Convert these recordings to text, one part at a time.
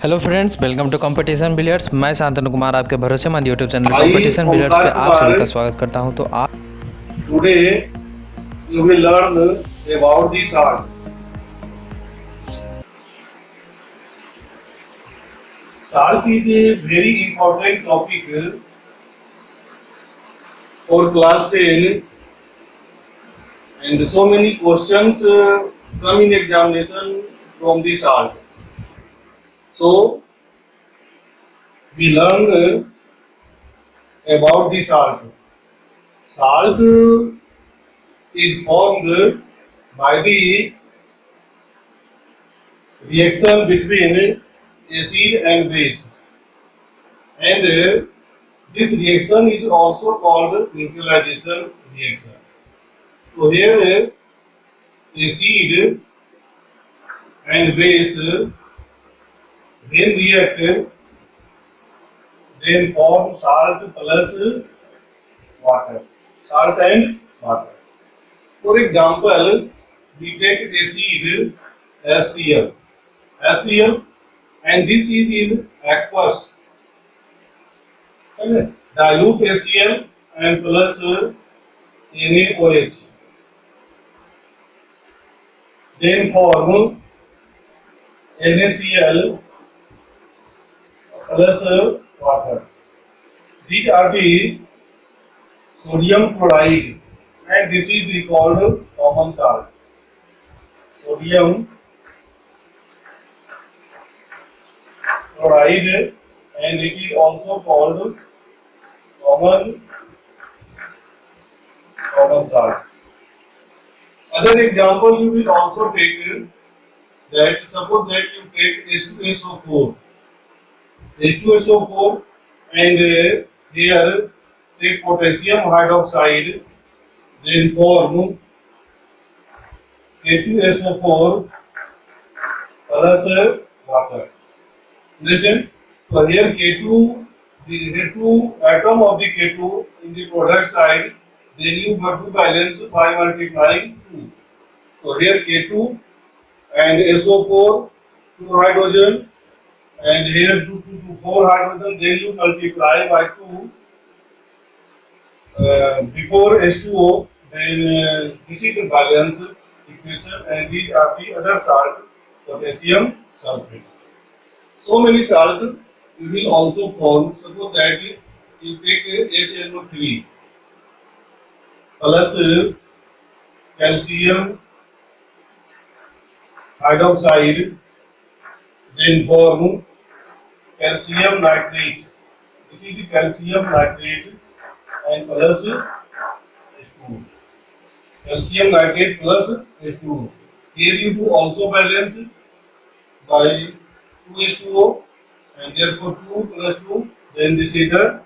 Hello friends, welcome to competition billiards. मैं शांतनु कुमार आपके भरोसेमंद YouTube channel I, competition billiards पे Omkar आप सभी Kumar. का स्वागत करता हूं। तो आप Today you will learn about the salt. Salt is a very important topic for class 10 and so many questions come in examination from the salt. So we learn about the salt. Salt is formed by the reaction between acid and base. And this reaction is also called neutralization reaction. So here acid and base then react, then form salt plus water. Salt and water. For example, we take acid HCl, HCl, and this is in aqueous. Okay. Dilute HCl and plus NaOH. Then form NaCl plus water. These are the sodium chloride and this is the called common salt. Sodium chloride and it is also called common salt. Other example you will also take that suppose that you take H2SO4, H2SO4 and here take potassium hydroxide then form K2SO4 plus water. Listen, so here K2, the two atom of the K2 in the product side, then you have to balance by multiplying 2. So here K2 and SO4, 2 hydrogen, and here 4 hydrogen, then you multiply by 2 before H2O, then this is the balance equation, and these are the other salt, potassium sulfate. So many salt you will also form. Suppose that you take HNO3 plus calcium hydroxide, then form calcium nitrate. This is the calcium nitrate and plus H2O. Calcium nitrate plus H2O. Here you do also balance by 2H2O and therefore 2 plus 2, then this is the.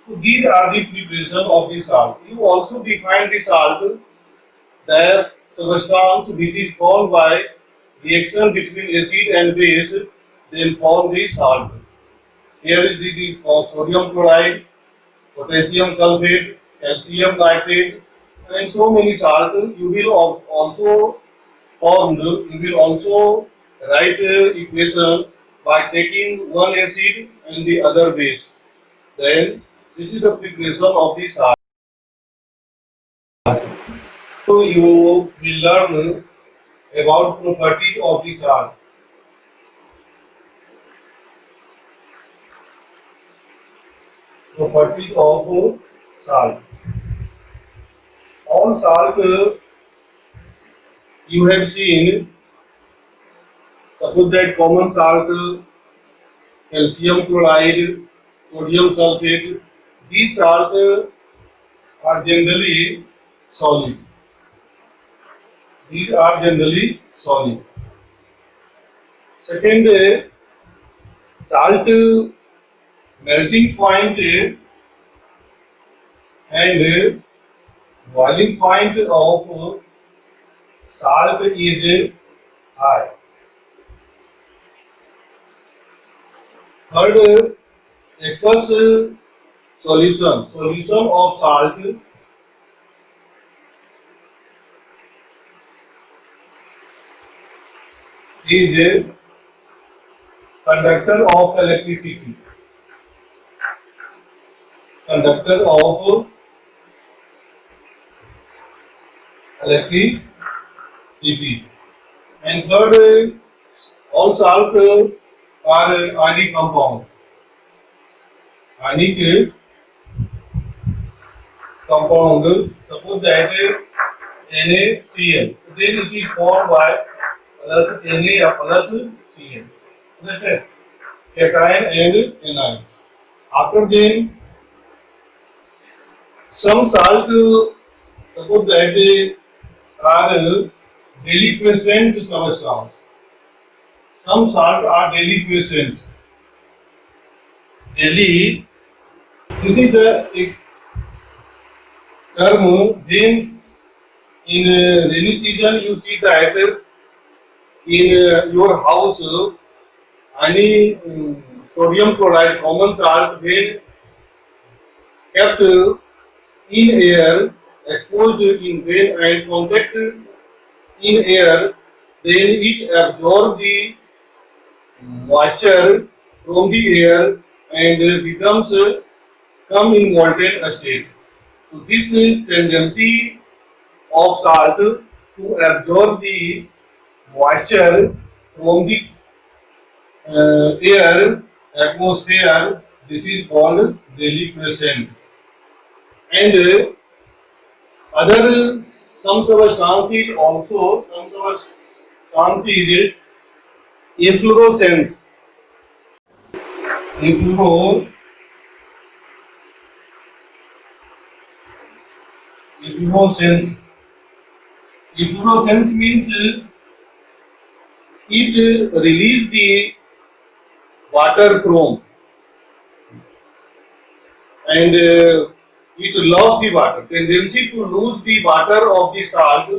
So these are the preparation of the salt. You also define the salt, the substance which is formed by reaction between acid and base, then form the salt. Here is the sodium chloride, potassium sulfate, calcium nitrate, and so many salt. You will also formed. You will also write equation by taking one acid and the other base. Then this is the preparation of the salt. So you will learn about properties of the salt. Properties of salt. All salt you have seen. Suppose that common salt, calcium chloride, sodium sulfate. These salt are generally solid. These are generally solid. Second, salt melting point and boiling point of salt is high. Third, aqueous solution of salt is conductor of electricity, conductor of electricity. And third, all salt are ionic compound. Ionic compound, suppose that NaCl, then it is formed by plus Na plus Cl. Understand? Cation and anion. After then, some salt, suppose that are deliquescent substance. Some salt are deliquescent. Deli, this is the term. Then in rainy season, you see that in your house, any sodium chloride, common salt, when kept in air, exposed in rain and contact in air, then it absorbs the moisture from the air and becomes come in molten state. So this tendency of salt to absorb the moisture from the air, atmosphere, this is called deliquescent. And other some substances also, some substances efflorescence, efflorescence, efflorescence means it release the water from and it lost the water. Tendency to lose the water of the salt,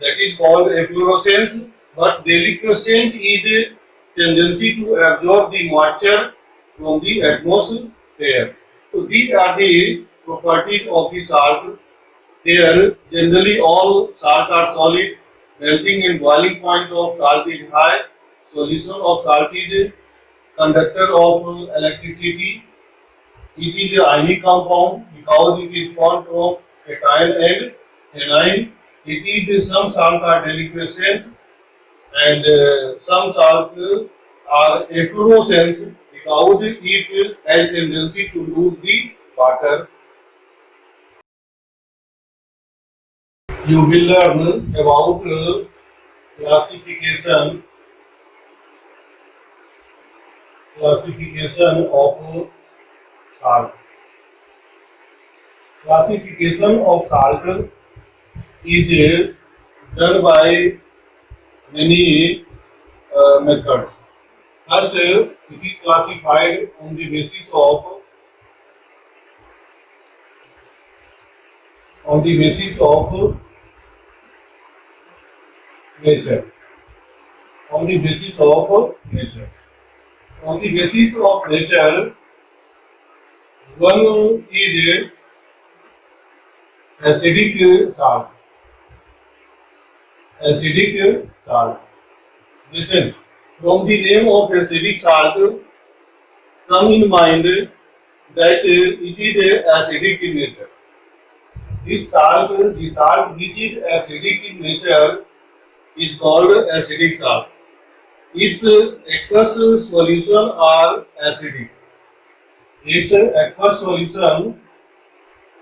that is called efflorescence. But deliquescence is tendency to absorb the moisture from the atmosphere. So these are the properties of the salt. Here, generally all salt are solid. Melting and boiling point of salt is high. Solution of salt is conductor of electricity. It is a ionic compound because it is formed from cation and anion. It is some salt are deliquescent and some salt are efflorescent because it has tendency to lose the water. You will learn about classification of salt. Classification of salt is done by many methods. First, it is classified on the basis of nature. On the basis of nature. On the basis of nature, one is acidic salt. Acidic salt. Listen, from the name of acidic salt, come in mind that it is acidic in nature. This salt, the salt which is acidic in nature, is called acidic salt. Its aqueous solution are acidic. Its aqueous solution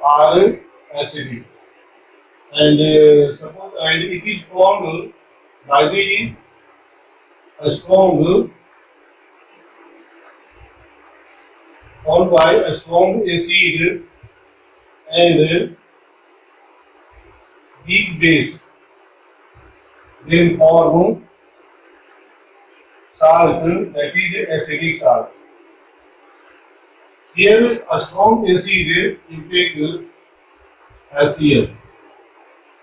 are acidic, and suppose and it is formed by the strong acid and weak base. Then form salt, that is acidic salt. Here a strong acid, you take HCl.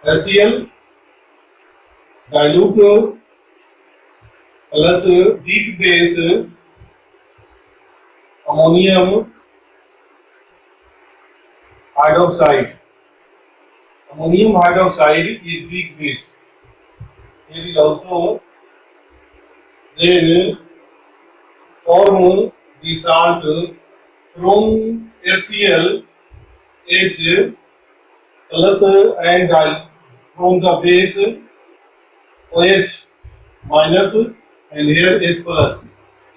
HCl dilute plus weak base ammonium hydroxide. Ammonium hydroxide is weak base. There is also then form the salt from HCl H plus and from the base OH minus and here H plus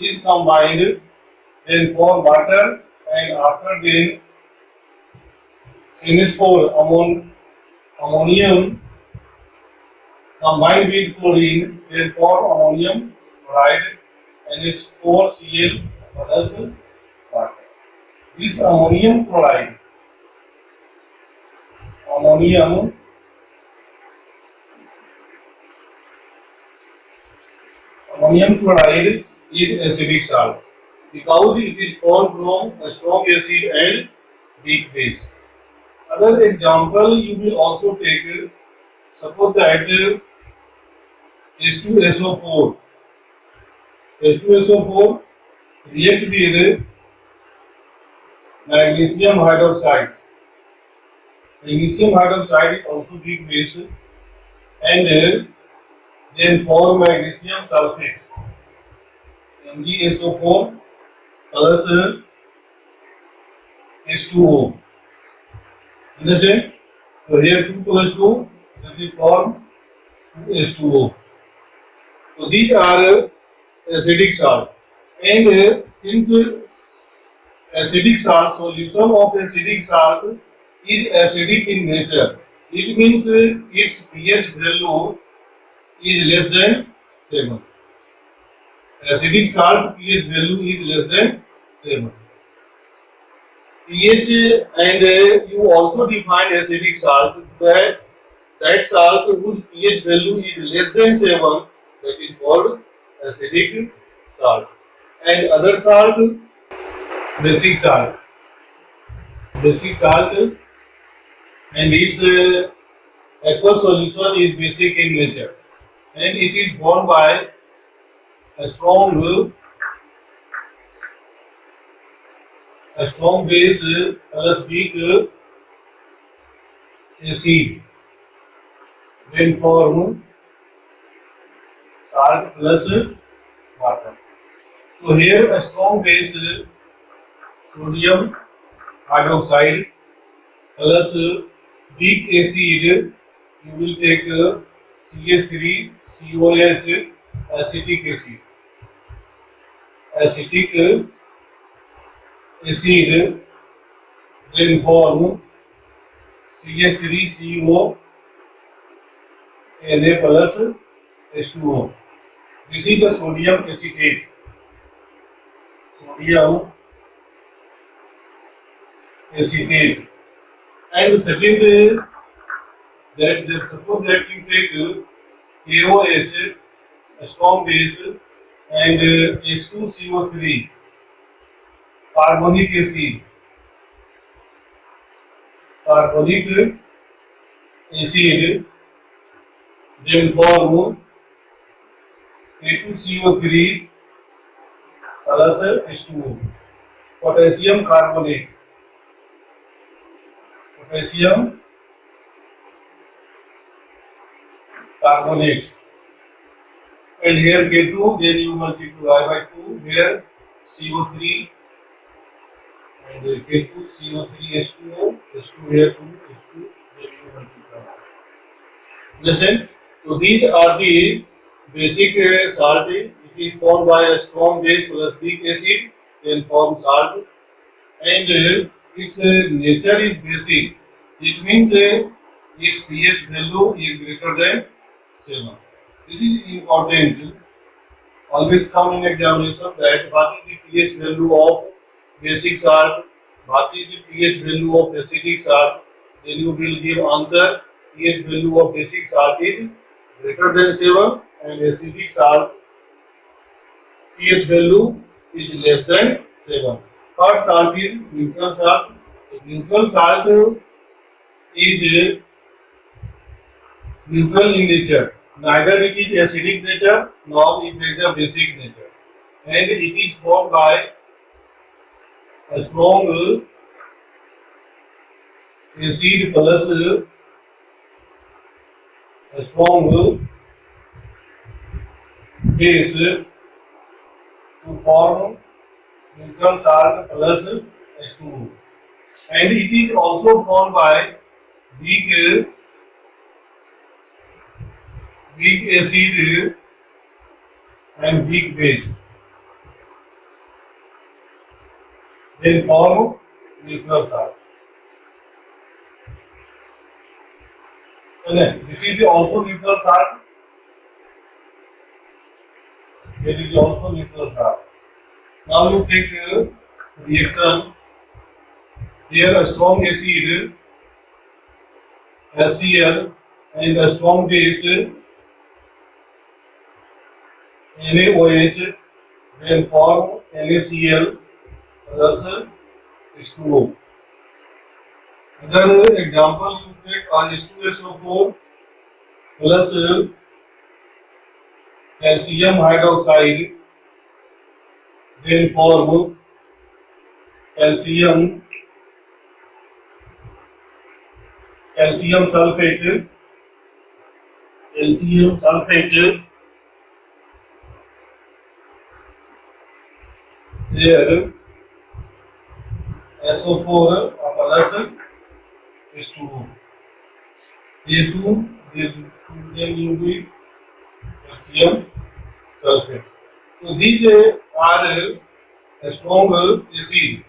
is combined then form water and after then NH4 ammonium combined with chlorine then form ammonium chloride NH4Cl plus water. This ammonium chloride ammonium chloride is acidic salt because it is formed from a strong acid and weak base. Other example you will also take, suppose that H2SO4 react with magnesium hydroxide. Magnesium hydroxide is also weak base and then form magnesium sulfate MgSO4 plus H2O. Understand? So here 2 plus 2 that will form H2O. So these are acidic salt and since acidic salt solution of acidic salt is acidic in nature, it means its pH value is less than 7. Acidic salt pH value is less than 7. pH and you also define acidic salt that salt whose pH value is less than 7, that is called acidic salt. And other salt, basic salt. Basic salt and its aqueous solution is basic in nature and it is formed by a strong base plus weak acid then form salt plus water. So here a strong base sodium hydroxide plus weak acid you will take CH3COH acetic acid. Acetic acid then form CH3CO Na plus H2O. This is the sodium acetate. Sodium acetate. And second, that suppose that you take KOH, a strong base, and H2CO3, carbonic acid. Carbonic acid then form K2CO3 plus H2O. Potassium carbonate. Potassium carbonate. And here K2, then you multiply by 2, here CO3 and K2 CO3 H2O, H2 here 2, H2, then you multiply. Understand? So these are the basic salt. It is formed by a strong base plus weak acid, then form salt. And its nature is basic. It means its pH value is greater than 7. This is important. Always come in examination that what is the pH value of basic salt, what is the pH value of acidic salt. Then you will give answer. pH value of basic salt is greater than 7 and acidic salt pH value is less than 7. Third salt is neutral salt. Neutral salt is neutral in nature. Neither it is acidic nature nor it is a basic nature, and it is formed by a strong acid plus a strong base to form neutral salt plus H2O. And it is also formed by weak acid and weak base. Then form neutral salt. And then this is also neutral salt. There is also neutral salt. Now you take reaction. Here a strong acid HCl and a strong base NaOH, then form NaCl plus H2O. Another example, you take H2SO4 plus calcium hydroxide, then form calcium sulfate, here SO4 plus H2O. Then you will calcium sulfate. So these are a strong acid,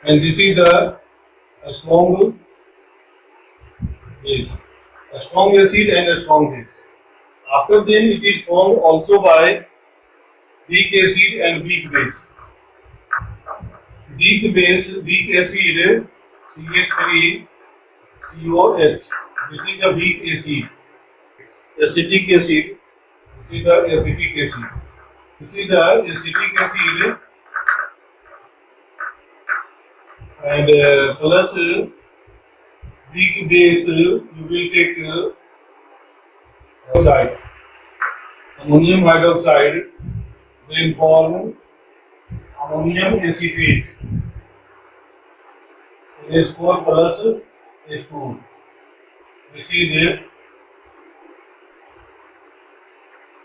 and this is the strong base, a strong acid and a strong base. After then it is formed also by weak acid and weak base. Weak acid CH3 COH. This is the weak acid. Acetic acid. This is the acetic acid. This is the acetic acid and plus weak base you will take oxide, ammonium hydroxide, then form ammonium acetate, H4 plus H2. This is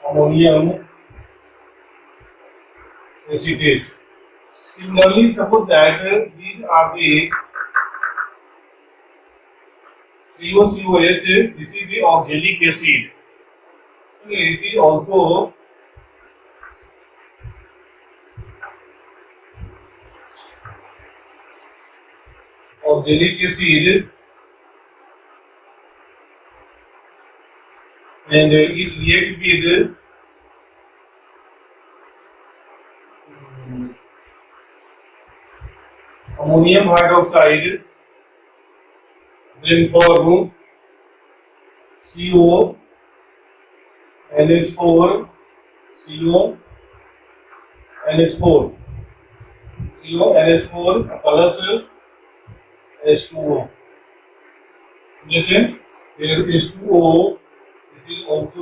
ammonium acetate. Similarly, suppose that these are the COCOH, this is the oxalic acid. It is also oxalic acid, and it reacts with ammonium hydroxide, then form CO, NH4, CO, NH4, CO, NH4 plus H2O. Listen, here H2O, it is also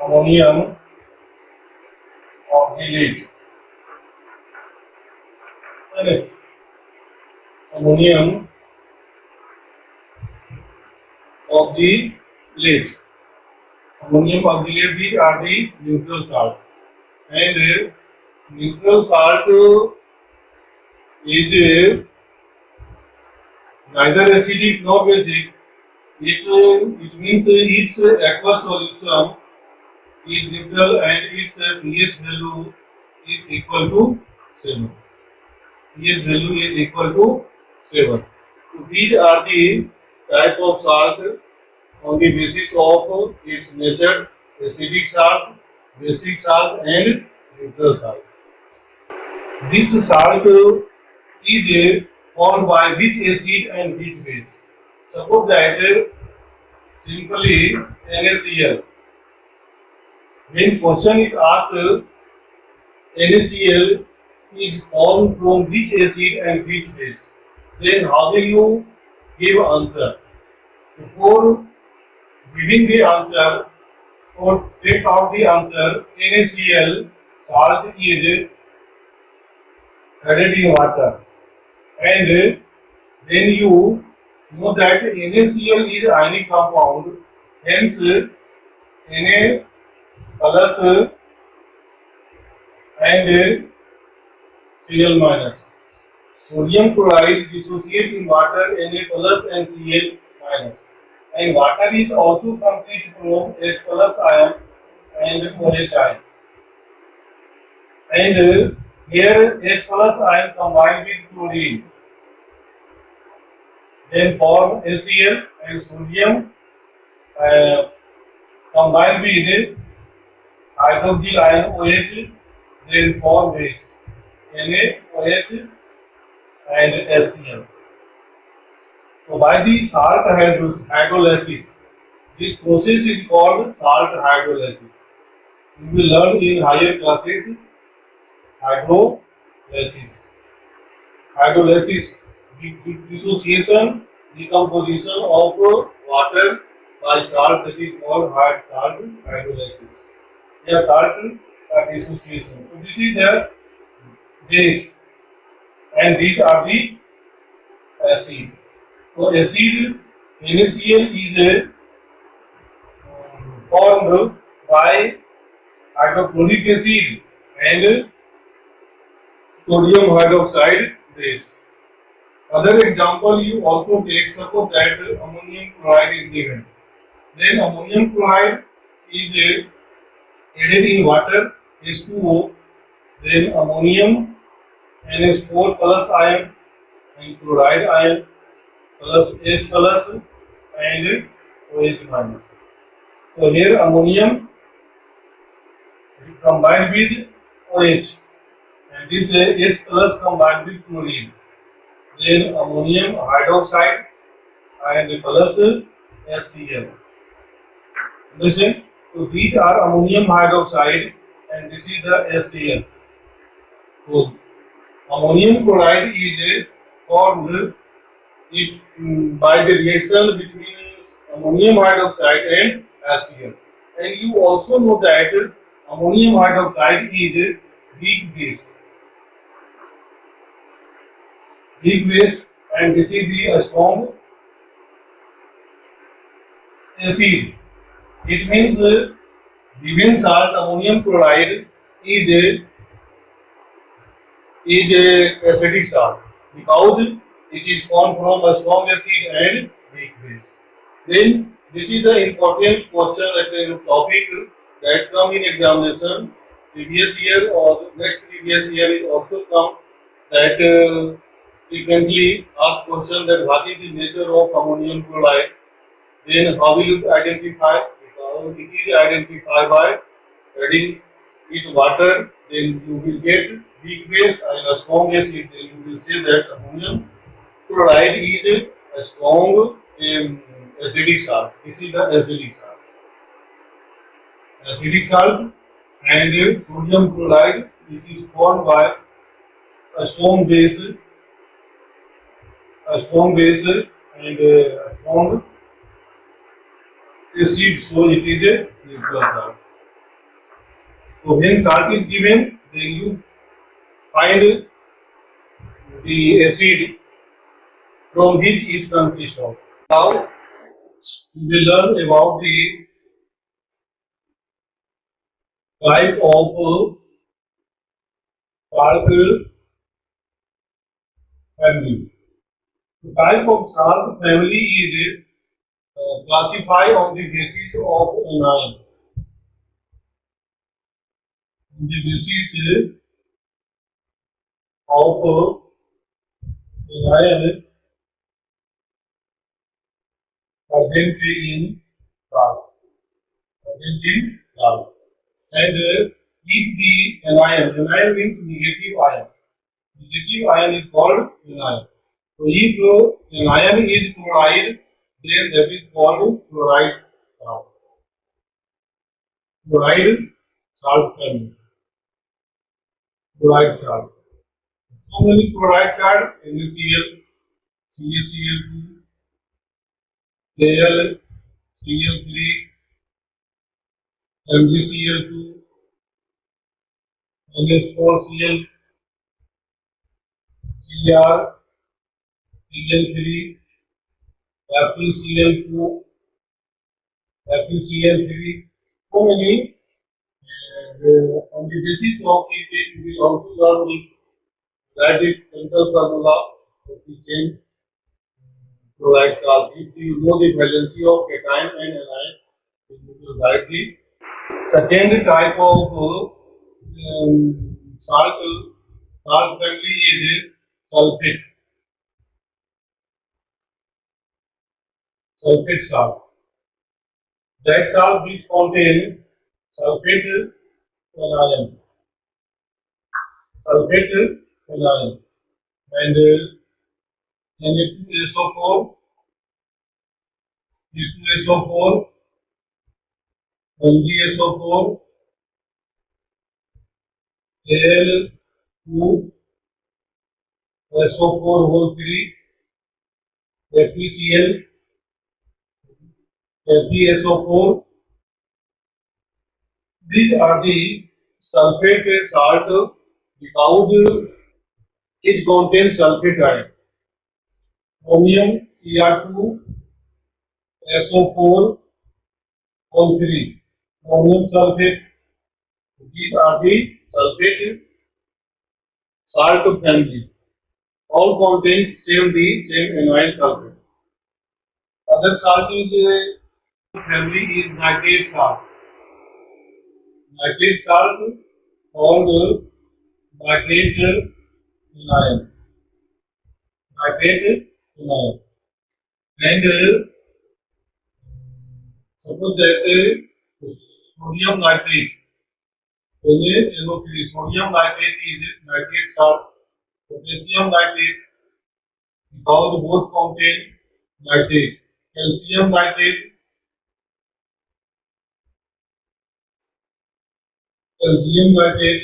ammonium oxalate. Ammonium oxalate. Ammonium oxalate, these are the neutral salt. And neutral salt is neither acidic nor basic. It means its aqueous solution is neutral and its pH value is equal to 7. pH value is equal to 7. So these are the type of salt on the basis of its nature: acidic salt, basic salt, and neutral salt. This salt is formed by which acid and which base? Suppose that simply NaCl. When question is asked, NaCl is formed from which acid and which base, then how will you give answer? Before giving the answer or take out the answer, NaCl salt is added in water, and then you Know that NaCl is ionic compound, hence Na plus and Cl minus. Sodium chloride dissociate in water Na plus and Cl minus. And water is also consists from H plus ion and OH ion. And here H plus ion combined with chlorine then form HCl and sodium uh, combined with hydroxyl ion OH then form base NaOH and HCl. So by the salt hydrolysis, this process is called salt hydrolysis. You will learn in higher classes hydrolysis. Hydrolysis, dissociation, decomposition of water by salt, that is called hard salt hydrolysis. Yeah, salt dissociation. So this is the base, and these are the acid. So acid NaCl is formed by hydrochloric acid and sodium hydroxide base. Other example you also take, suppose that ammonium chloride is given. Then ammonium chloride is added in water H2O, then ammonium NH4 plus ion and chloride ion plus H plus and OH minus. So here ammonium combined with OH and this H plus combined with chlorine. Then ammonium hydroxide and plus HCl. Listen, so these are ammonium hydroxide and this is the HCl. So ammonium chloride is formed by the reaction between ammonium hydroxide and HCl. And you also know that ammonium hydroxide is weak base. Weak base, and this is the strong acid. It means given salt ammonium chloride is a acidic salt because it is formed from a strong acid and weak base. Then this is the important question topic that come in examination previous year or next previous year. It also come that frequently asked question that what is the nature of ammonium chloride. Then how will you identify? Because it is identified by adding with water. Then you will get weak base and a strong acid. Then you will say that ammonium chloride is a strong acidic salt. This is the acidic salt. Acidic salt and sodium chloride, it is formed by a strong base, and a strong acid. So it is a neutral salt. So when salt is given, then you find the acid from which it consists of. Now we will learn about the type of salt family. The type of salt family is classified on the basis of anion. The basis of anion present in salt. And if the anion means negative ion. Negative ion is called anion. So if an ion is chloride, then that is called chloride salt. Chloride salt family. Chloride salt. So many chloride salt: NaCl, CaCl2, Al, Cl3, MgCl2, NH4Cl, Cr, Cl3, FeCl2, FeCl3, so many. And on the basis of it, we will also learn the quadratic chemical formula of the same chloride salt. If you know the valency of cation and anion, you will write the second type of salt family is sulfate. Sulfate salt. That salt which contain sulfate anion. Sulfate anion. And Na2SO4, Na2SO4, MgSO4, Al2, SO4 whole 3, FeCl, FeSO4. These are the sulfate salt because it contains sulfate ion. Chromium Cr2, SO4 whole 3, chromium sulfate. These are the sulfate salt family. All contains same anion sulfate. Other salt is family is nitrate salt. Nitrate salt called nitrate anion. Nitrate anion. And suppose that sodium nitrate. Sodium nitrate is nitrate salt. Potassium nitrate, because both contain nitrate. Calcium nitrate, calcium nitrate,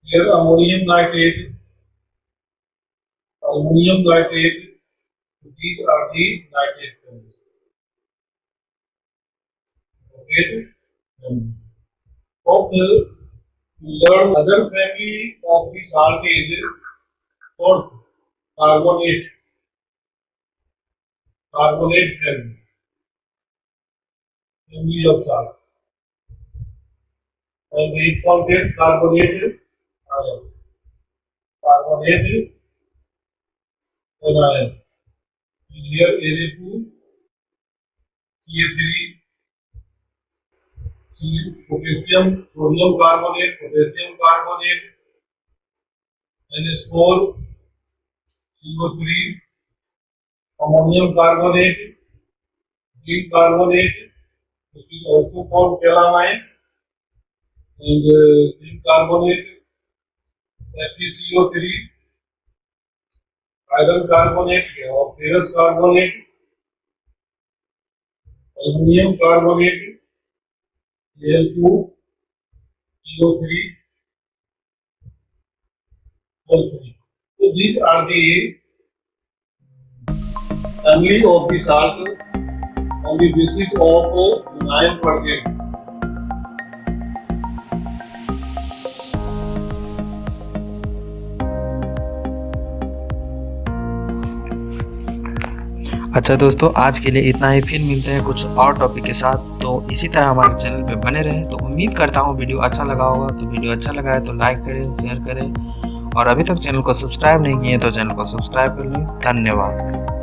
here ammonium nitrate, aluminum nitrate. These are the nitrate families. Okay. Fourth, we learn other family of the salt is fourth, carbonate. Carbonate family of salt. And it contains carbonate ion. Carbonate anion. Here Na2, Ca3, potassium, sodium carbonate, potassium carbonate, NH4, CO3, ammonium carbonate, zinc carbonate, which is also called calamine, and zinc carbonate, FeCO3, iron carbonate or ferrous carbonate, aluminum carbonate, Al2, CO3, O3. So these are the family of the salt on the basis of anion per game. अच्छा दोस्तों, आज के लिए इतना ही। फिर मिलते हैं कुछ और टॉपिक के साथ। तो इसी तरह हमारे चैनल पे बने रहें। तो उम्मीद करता हूँ वीडियो अच्छा लगा होगा। तो वीडियो अच्छा लगा है तो लाइक करें, शेयर करें, और अभी तक चैनल को सब्सक्राइब नहीं किए तो चैनल को सब्सक्राइब कर लें। धन्यवाद।